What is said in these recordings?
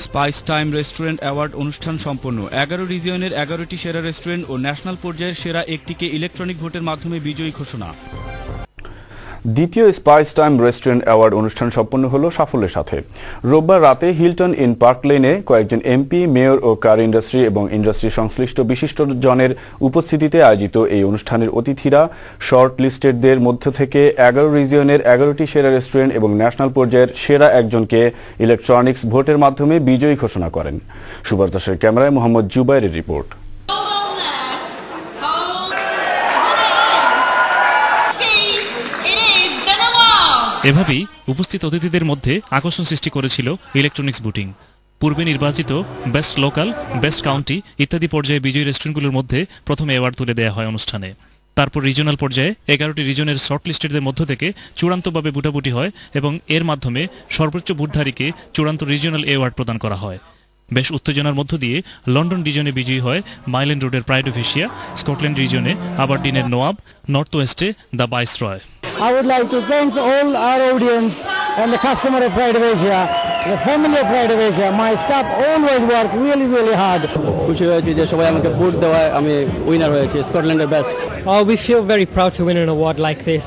Spice time restaurant award অনুষ্ঠান সম্পন্ন। 11 রিজিয়নের 11টি সেরা রেস্টুরেন্ট ও ন্যাশনাল পর্যায়ের সেরা একটিকে ইলেকট্রনিক ভোটের মাধ্যমে বিজয়ী ঘোষণা। দ্বিতীয় স্পাইস টাইম রেস্টুরেন্ট অ্যাওয়ার্ড অনুষ্ঠান সম্পন্ন হলো সাফল্যের সাথে। রোববার রাতে হিলটন ইন পার্ক লেনে কয়েকজন এমপি, মেয়র ও কার ইন্ডাস্ট্রি এবং ইন্ডাস্ট্রি সংশ্লিষ্ট বিশিষ্টজনের উপস্থিতিতে আয়োজিত এই অনুষ্ঠানের অতিথিরা শর্ট লিস্টেডদের মধ্য থেকে 11 রিজিয়নের 11টি সেরা রেস্টুরেন্ট এবং ন্যাশনাল পর্যায়ের সেরা একজনকে ইলেকট্রনিক্স ভোটের মাধ্যমে বিজয়ী ঘোষণা করেন। সুভাষ দাসের ক্যামেরায় মোহাম্মদ জুবাইরের রিপোর্ট। এভাবেই উপস্থিত অতিথিদের মধ্যে আকর্ষণ সৃষ্টি করেছিল ইলেকট্রনিক্স ভোটিং। পূর্বে নির্বাচিত বেস্ট লোকাল, বেস্ট কাউন্টি ইত্যাদি পর্যায়ে বিজয়ী রেস্টুরেন্টগুলোর মধ্যে প্রথমে অ্যাওয়ার্ড তুলে দেওয়া হয় অনুষ্ঠানে। তারপর রিজিওনাল পর্যায়ে 11টি রিজনের শর্টলিস্টেডদের মধ্য থেকে চূড়ান্তভাবে ভোটাভুটি হয় এবং এর মাধ্যমে সর্বোচ্চ ভোটধারীকে চূড়ান্ত রিজিওনাল অ্যাওয়ার্ড প্রদান করা হয়। বেশ উত্তেজনার মধ্য দিয়ে লন্ডন রিজনে বিজয়ী হয় মাইল্যান্ড রোডের প্রাইড অফ এশিয়া, স্কটল্যান্ড রিজনে আবারডিনের নোয়াব, নর্থ ওয়েস্টে the Viceroy. I would like to thank all our audience and the customer of Pride of Asia, the family of Pride of Asia. My staff always work really hard. খুশি হয়েছি যে সবাই আমাকে vote দেওয়ায় আমি winner হয়েছি, স্কটল্যান্ডের best. Oh, we feel very proud to win an award like this.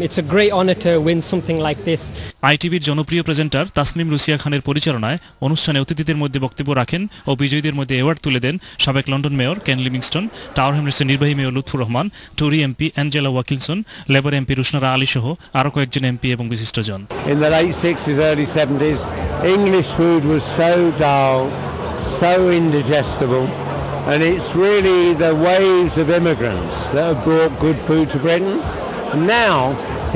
It's a great honor to win something like this. আইটিভির জনপ্রিয় প্রেজেন্টার তাসনিম রুসিয়া খানের পরিচালনায় অনুষ্ঠানে অতিথিদের মধ্যে বক্তব্য রাখেন ও বিজয়ীদের মধ্যে অ্যাওয়ার্ড তুলে দেন সাবেক London mayor Ken Livingstone, Tower হ্যামলেটসের নির্বাহী mayor Lutfur Rahman, Tory MP Angela Watkinson, Labour MP Rushanara Ali সহ আরও কয়েকজন এমপি এবং বিশিষ্টজন। In the late 60s, early 70s, English food was so dull, so indigestible, and it's really the waves of immigrants that have brought good food to Britain. And now,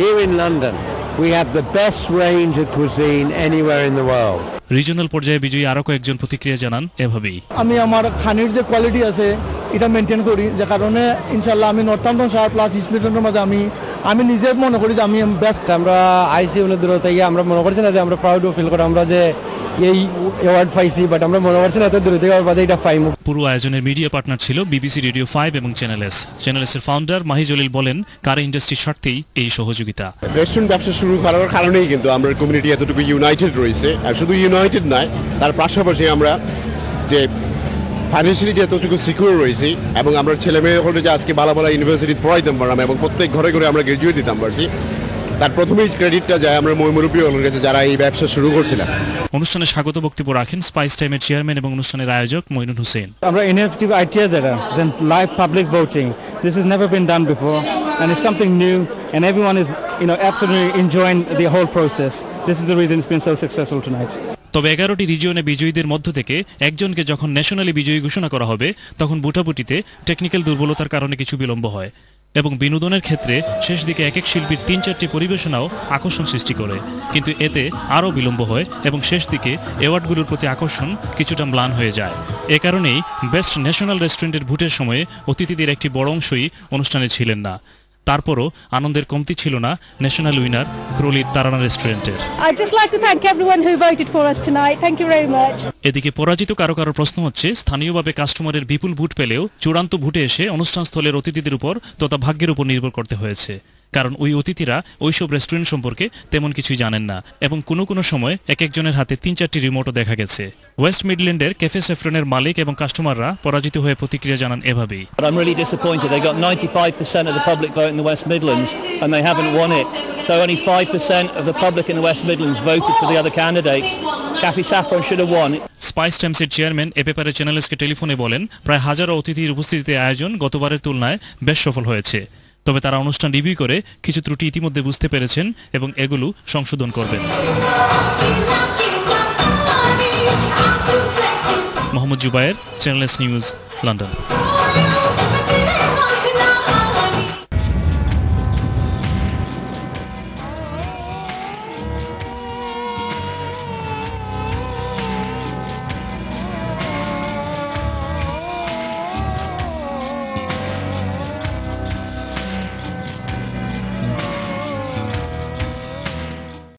here in London, we have the best range of cuisine anywhere in the world. Regional পর্যায়ে বিজয়ী আরও কয়েকজন প্রতিক্রিয়া জানান এভাবেই। আমি আমার খানির যে কোয়ালিটি আছে এটা মেনটেন করি, যে কারণে ইনশাআল্লাহ আমি নর্থাম্পটন শায়ার প্লাস ইস্ট মিডল্যান্ডের মধ্যে আমি নিজে মনে করি যে আমি বেস্ট। আমরা আইসি অনেক দূর থেকে আমরা মনে করছি না যে আমরা প্রাউড ফিল করি আমরা যে এই অ্যাওয়ার্ড পাইছি, বাট আমরা মনে করছি না এত দূর থেকে এটা পাইম। পুরো আয়োজনের মিডিয়া পার্টনার ছিল বিবিসি রেডিও 5 এবং চ্যানেল এস। চ্যানেল এস এর ফাউন্ডার মাহি জলিল বলেন, কার ইন্ডাস্ট্রির স্বার্থেই এই সহযোগিতা। রেস্টুরেন্ট ব্যবসা শুরু করার কারণেই কিন্তু আমরা কমিউনিটি এতটুকু ইউনাইটেড রয়েছে। আর শুধু ইউনাইটেড নয়, তার পাশাপাশি আমরা যে ফাইন্যান্সিয়ালি যে এতটুকু সিকিউর রয়েছি এবং আমরা ছেলে মেয়ে হলে যে আজকে ভালো ইউনিভার্সিটি পড়াইতাম পারলাম এবং প্রত্যেক ঘরে ঘরে আমরা গ্রাজুয়েট দিতাম পারছি, তার প্রথমেই ক্রেডিটটা যায় আমরা মুরব্বী হলের কাছে যারা এই ব্যবসা শুরু করছিলাম। অনুষ্ঠানে স্বাগত বক্তব্য রাখেন স্পাইস টাইমের চেয়ারম্যান এবং অনুষ্ঠানের আয়োজক মইনুল হোসেন। আমরা innovative ideas then live public voting, this is never been done before and it's something new and everyone is absolutely enjoying the whole process. This is the reason it's been so successful tonight. তবে 11টি রিজিয়নে বিজয়ীদের মধ্য থেকে একজনকে যখন nationally বিজয়ী ঘোষণা করা হবে তখন ভোটাভুটিতে টেকনিক্যাল দুর্বলতার কারণে কিছু বিলম্ব হয় এবং বিনোদনের ক্ষেত্রে শেষ দিকে এক এক শিল্পীর 3-4টি পরিবেশনাও আকর্ষণ সৃষ্টি করে, কিন্তু এতে আরও বিলম্ব হয় এবং শেষ দিকে অ্যাওয়ার্ডগুলোর প্রতি আকর্ষণ কিছুটা ম্লান হয়ে যায়। এ কারণেই বেস্ট ন্যাশনাল রেস্টুরেন্টের ভোটের সময়ে অতিথিদের একটি বড় অংশই অনুষ্ঠানে ছিলেন না। তারপরও আনন্দের কমতি ছিল না ন্যাশনাল উইনার ক্রোলির তারানা রেস্টুরেন্টের। এদিকে পরাজিত কারো প্রশ্ন হচ্ছে, স্থানীয়ভাবে কাস্টমারের বিপুল ভোট পেলেও চূড়ান্ত ভোটে এসে অনুষ্ঠান স্থলের অতিথিদের উপর তথা ভাগ্যের উপর নির্ভর করতে হয়েছে, কারণ ওই অতিথিরা ওইসব রেস্টুরেন্ট সম্পর্কে তেমন কিছুই জানেন না এবং কোনো সময় এক একজনের হাতে 3-4টি রিমোটও দেখা গেছে। ওয়েস্ট মিডল্যান্ডের ক্যাফে সেফরনের মালিক এবং কাস্টমাররা পরাজিত হয়ে প্রতিক্রিয়া জানান এভাবেই। I'm really disappointed. They got 95% of the public vote in the West Midlands and they haven't won it. So only 5% of the public in the West Midlands voted for the other candidates. Cafe Saffron should have won. Spice টাইমসের chairman এ ব্যাপারে চ্যানেলসকে টেলিফোনে বলেন, প্রায় হাজারো অতিথির উপস্থিতিতে আয়োজন গতবারের তুলনায় বেশ সফল হয়েছে। তবে তারা অনুষ্ঠান রিভিউ করে কিছু ত্রুটি ইতিমধ্যে বুঝতে পেরেছেন এবং এগুলো সংশোধন করবেন। Mohammad Zubair, channel S news, London.